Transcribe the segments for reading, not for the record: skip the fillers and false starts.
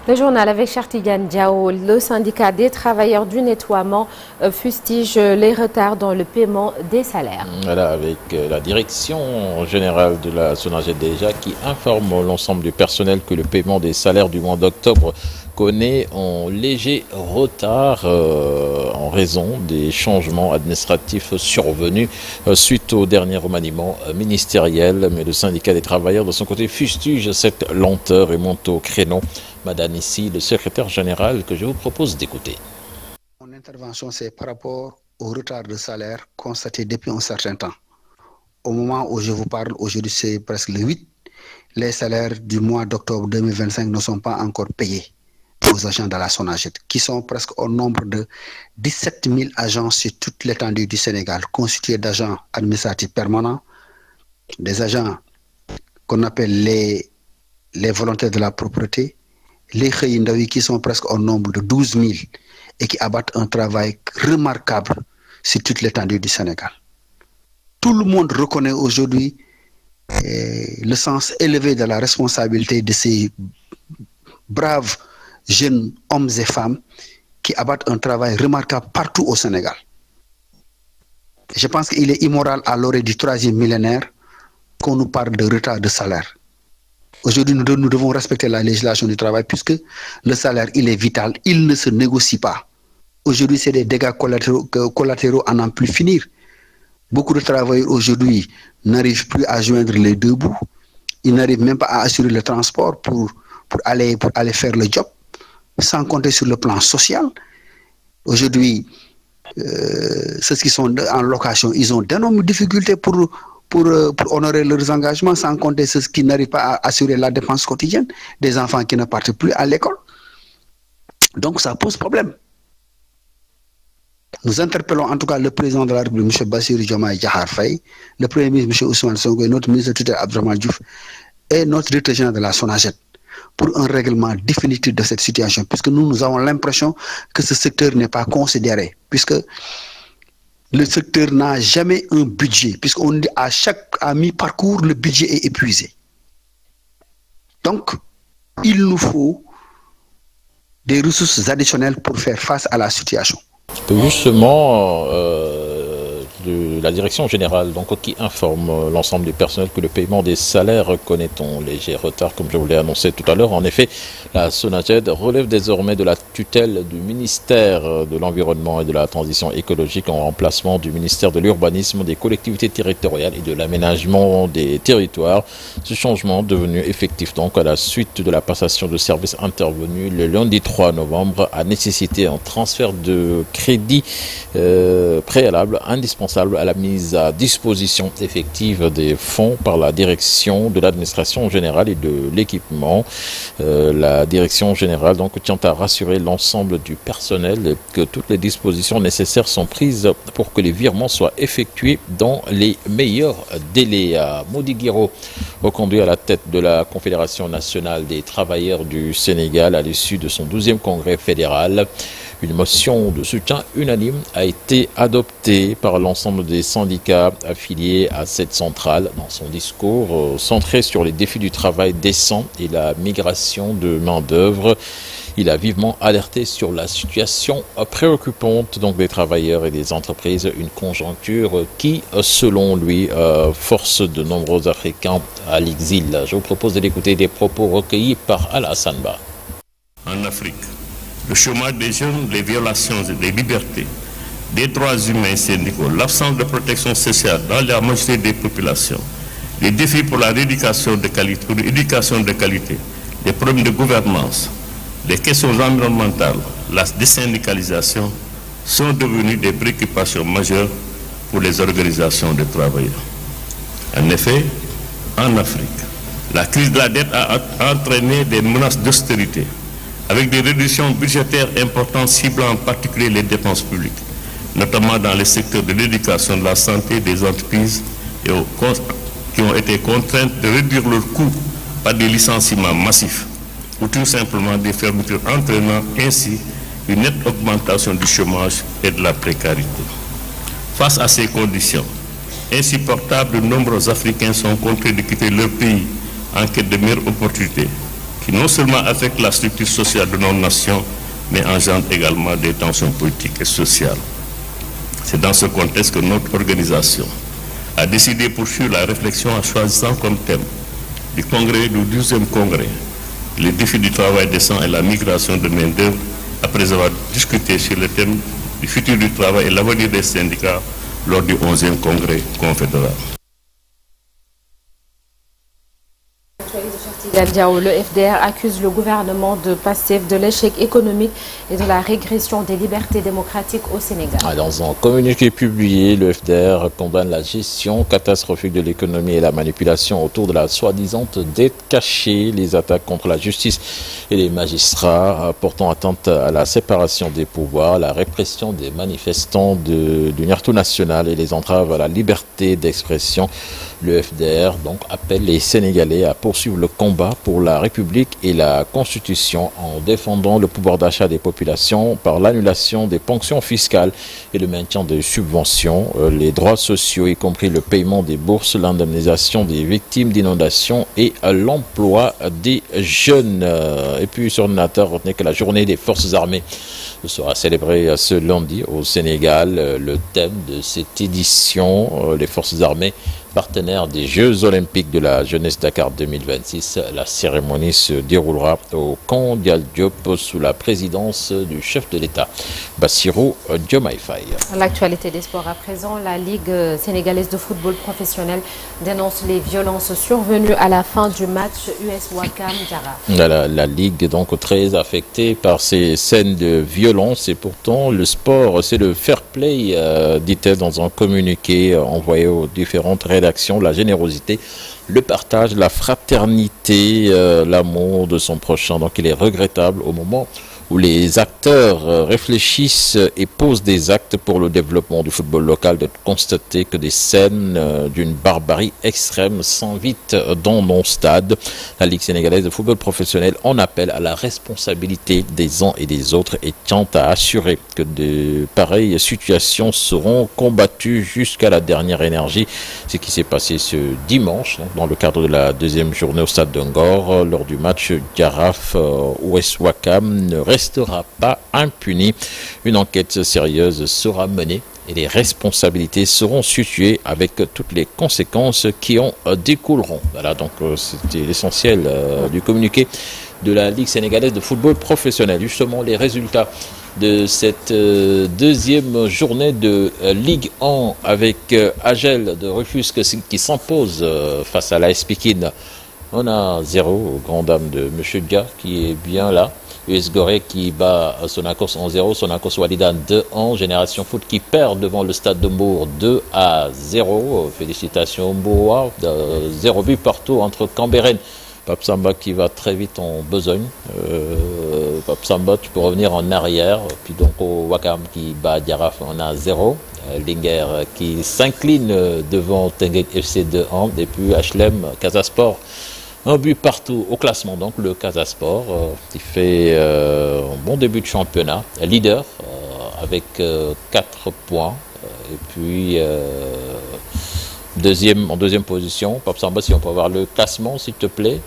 Le journal avec Chartigan Diao, le syndicat des travailleurs du nettoiement fustige les retards dans le paiement des salaires. Voilà, avec la direction générale de la SONAGED déjà qui informe l'ensemble du personnel que le paiement des salaires du mois d'octobre connaît un léger retard en raison des changements administratifs survenus suite au dernier remaniement ministériel. Mais le syndicat des travailleurs de son côté fustige cette lenteur et monte au créneau. Madame ici, le secrétaire général que je vous propose d'écouter. Mon intervention, c'est par rapport au retard de salaire constaté depuis un certain temps. Au moment où je vous parle, aujourd'hui c'est presque le 8, les salaires du mois d'octobre 2025 ne sont pas encore payés aux agents de la SONAGED, qui sont presque au nombre de 17 000 agents sur toute l'étendue du Sénégal, constitués d'agents administratifs permanents, des agents qu'on appelle les volontaires de la propreté, les Khayindawi qui sont presque au nombre de 12 000 et qui abattent un travail remarquable sur toute l'étendue du Sénégal. Tout le monde reconnaît aujourd'hui le sens élevé de la responsabilité de ces braves jeunes hommes et femmes qui abattent un travail remarquable partout au Sénégal. Je pense qu'il est immoral à l'orée du 3e millénaire qu'on nous parle de retard de salaire. Aujourd'hui, nous devons respecter la législation du travail puisque le salaire, il est vital, il ne se négocie pas. Aujourd'hui, c'est des dégâts collatéraux à n'en plus finir. Beaucoup de travailleurs aujourd'hui n'arrivent plus à joindre les deux bouts. Ils n'arrivent même pas à assurer le transport pour aller faire le job, sans compter sur le plan social. Aujourd'hui, ceux qui sont en location, ils ont d'énormes difficultés pour honorer leurs engagements, sans compter ceux qui n'arrivent pas à assurer la dépense quotidienne, des enfants qui ne partent plus à l'école. Donc ça pose problème. Nous interpellons en tout cas le président de la République, M. Bassirou Diomaye Diakhar Faye, le premier ministre, M. Ousmane Sonko, et notre ministre de tutelle Abdourahmane Diouf, et notre directeur général de la SONAGED, pour un règlement définitif de cette situation, puisque nous avons l'impression que ce secteur n'est pas considéré, puisque le secteur n'a jamais un budget, puisqu'on dit à mi-parcours, le budget est épuisé. Donc, il nous faut des ressources additionnelles pour faire face à la situation. Justement, de la direction générale qui informe l'ensemble du personnel que le paiement des salaires connaît un léger retard, comme je vous l'ai annoncé tout à l'heure. En effet, la SONAGED relève désormais de la tutelle du ministère de l'Environnement et de la Transition écologique en remplacement du ministère de l'Urbanisme, des collectivités territoriales et de l'aménagement des territoires. Ce changement devenu effectif donc à la suite de la passation de services intervenue le lundi 3 novembre a nécessité un transfert de crédit préalable indispensable à la mise à disposition effective des fonds par la direction de l'administration générale et de l'équipement. La direction générale tient à rassurer l'ensemble du personnel que toutes les dispositions nécessaires sont prises pour que les virements soient effectués dans les meilleurs délais. Mody Guiro, reconduit à la tête de la Confédération nationale des travailleurs du Sénégal à l'issue de son 12e congrès fédéral. Une motion de soutien unanime a été adoptée par l'ensemble des syndicats affiliés à cette centrale. Dans son discours centré sur les défis du travail décent et la migration de main-d'œuvre, il a vivement alerté sur la situation préoccupante des travailleurs et des entreprises, une conjoncture qui, selon lui, force de nombreux Africains à l'exil. Je vous propose de l'écouter des propos recueillis par Alassane Ba. En Afrique, le chômage des jeunes, les violations des libertés, des droits humains et syndicaux, l'absence de protection sociale dans la majorité des populations, les défis pour la rééducation de qualité, pour l'éducation de qualité, les problèmes de gouvernance, les questions environnementales, la désyndicalisation sont devenues des préoccupations majeures pour les organisations de travailleurs. En effet, en Afrique, la crise de la dette a entraîné des menaces d'austérité, avec des réductions budgétaires importantes ciblant en particulier les dépenses publiques, notamment dans les secteurs de l'éducation, de la santé, des entreprises qui ont été contraintes de réduire leurs coûts par des licenciements massifs ou tout simplement des fermetures entraînant ainsi une nette augmentation du chômage et de la précarité. Face à ces conditions insupportables, de nombreux Africains sont contraints de quitter leur pays en quête de meilleures opportunités, qui non seulement affectent la structure sociale de nos nations, mais engendrent également des tensions politiques et sociales. C'est dans ce contexte que notre organisation a décidé de poursuivre la réflexion en choisissant comme thème du 12e congrès les défis du travail décent et la migration de main-d'œuvre, après avoir discuté sur le thème du futur du travail et l'avenir des syndicats lors du 11e congrès confédéral. Le FDR accuse le gouvernement de Pastef de l'échec économique et de la régression des libertés démocratiques au Sénégal. Dans un communiqué publié, le FDR condamne la gestion catastrophique de l'économie et la manipulation autour de la soi-disant dette cachée, les attaques contre la justice et les magistrats portant atteinte à la séparation des pouvoirs, la répression des manifestants du Niartou national et les entraves à la liberté d'expression. Le FDR donc appelle les Sénégalais à poursuivre le combat pour la République et la Constitution en défendant le pouvoir d'achat des populations par l'annulation des ponctions fiscales et le maintien des subventions, les droits sociaux, y compris le paiement des bourses, l'indemnisation des victimes d'inondations et l'emploi des jeunes. Et puis sur l'ordinateur, retenez que la journée des forces armées sera célébrée ce lundi au Sénégal. Le thème de cette édition, les forces armées partenaire des Jeux Olympiques de la Jeunesse Dakar 2026. La cérémonie se déroulera au camp Dial Diop sous la présidence du chef de l'État, Bassirou Diomaye Faye. L'actualité des sports à présent, la Ligue sénégalaise de football professionnel dénonce les violences survenues à la fin du match US Ouakam Jaraaf. La Ligue donc très affectée par ces scènes de violence et pourtant le sport c'est le fair play, dit-elle dans un communiqué envoyé aux différentes rédactions, la générosité, le partage, la fraternité, l'amour de son prochain. Donc il est regrettable au moment où les acteurs réfléchissent et posent des actes pour le développement du football local, de constater que des scènes d'une barbarie extrême s'invitent dans nos stades. La Ligue sénégalaise de football professionnel en appelle à la responsabilité des uns et des autres et tient à assurer que de pareilles situations seront combattues jusqu'à la dernière énergie. Ce qui s'est passé ce dimanche dans le cadre de la deuxième journée au stade de Ngor lors du match Jaraaf US Ouakam ne restera pas impuni. Une enquête sérieuse sera menée et les responsabilités seront situées avec toutes les conséquences qui en découleront. Voilà, donc c'était l'essentiel du communiqué de la Ligue sénégalaise de football professionnel. Justement, les résultats de cette deuxième journée de Ligue 1 avec Agel de Rufisque qui s'impose face à l'AS Pikine. On a 0 aux grandes dames de M. Dia qui est bien là. US Gorée qui bat Sonacos 1-0, Sonacos Walidan 2-1, Génération Foot qui perd devant le Stade de Mbour 2-0. Félicitations Mbour, 0 but partout entre Cambérène. Pape Samba qui va très vite en besogne. Pape Samba, tu peux revenir en arrière. Puis donc au Wakam qui bat Jaraaf, on a 0. Linguère qui s'incline devant Tenguek FC 2-1. Et puis HLM, Casasport. Un but partout au classement, donc le Casasport qui fait un bon début de championnat, leader avec 4 points et puis en deuxième position. Pape Samba, si on peut avoir le classement s'il te plaît.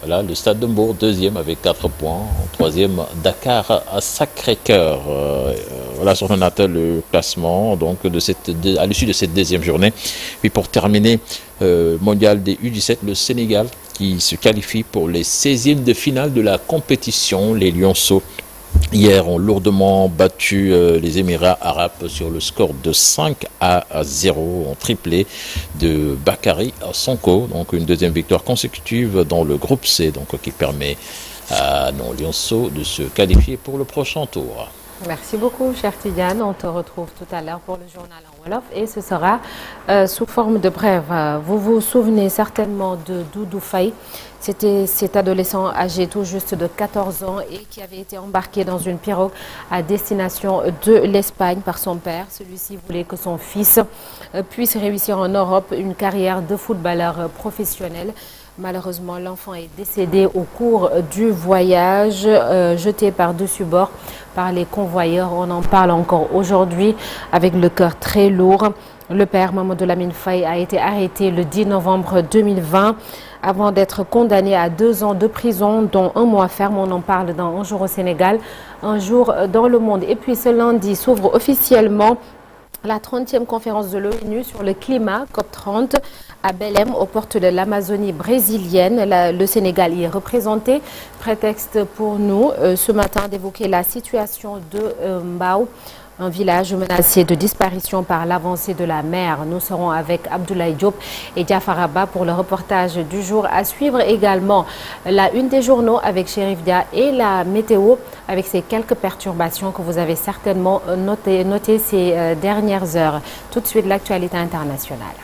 Voilà, le Stade de Mbour, deuxième avec 4 points. En troisième, Dakar à Sacré-Cœur. Voilà sur le classement donc à l'issue de cette deuxième journée. Puis pour terminer, mondial des U17, le Sénégal qui se qualifie pour les 16e de finale de la compétition. Les Lionceaux hier ont lourdement battu les Émirats arabes sur le score de 5-0 en triplé de Bakary Sonko. Donc une deuxième victoire consécutive dans le groupe C, donc qui permet à nos Lionceaux de se qualifier pour le prochain tour. Merci beaucoup, cher Tidiane. On te retrouve tout à l'heure pour le journal en Wolof et ce sera sous forme de brève. Vous vous souvenez certainement de Doudou Faye. C'était cet adolescent âgé tout juste de 14 ans et qui avait été embarqué dans une pirogue à destination de l'Espagne par son père. Celui-ci voulait que son fils puisse réussir en Europe une carrière de footballeur professionnel. Malheureusement, l'enfant est décédé au cours du voyage, jeté par-dessus bord par les convoyeurs. On en parle encore aujourd'hui avec le cœur très lourd. Le père Mamadou Lamine Faye a été arrêté le 10 novembre 2020 avant d'être condamné à 2 ans de prison, dont 1 mois ferme. On en parle dans Un jour au Sénégal, un jour dans le monde. Et puis ce lundi s'ouvre officiellement la 30e conférence de l'ONU sur le climat, COP30, à Belém, aux portes de l'Amazonie brésilienne. Le Sénégal y est représenté. Prétexte pour nous ce matin d'évoquer la situation de Mbao, un village menacé de disparition par l'avancée de la mer. Nous serons avec Abdoulaye Diop et Diafar Abba pour le reportage du jour. À suivre également la une des journaux avec Chérif Dia et la météo avec ces quelques perturbations que vous avez certainement notées ces dernières heures. Tout de suite, l'actualité internationale.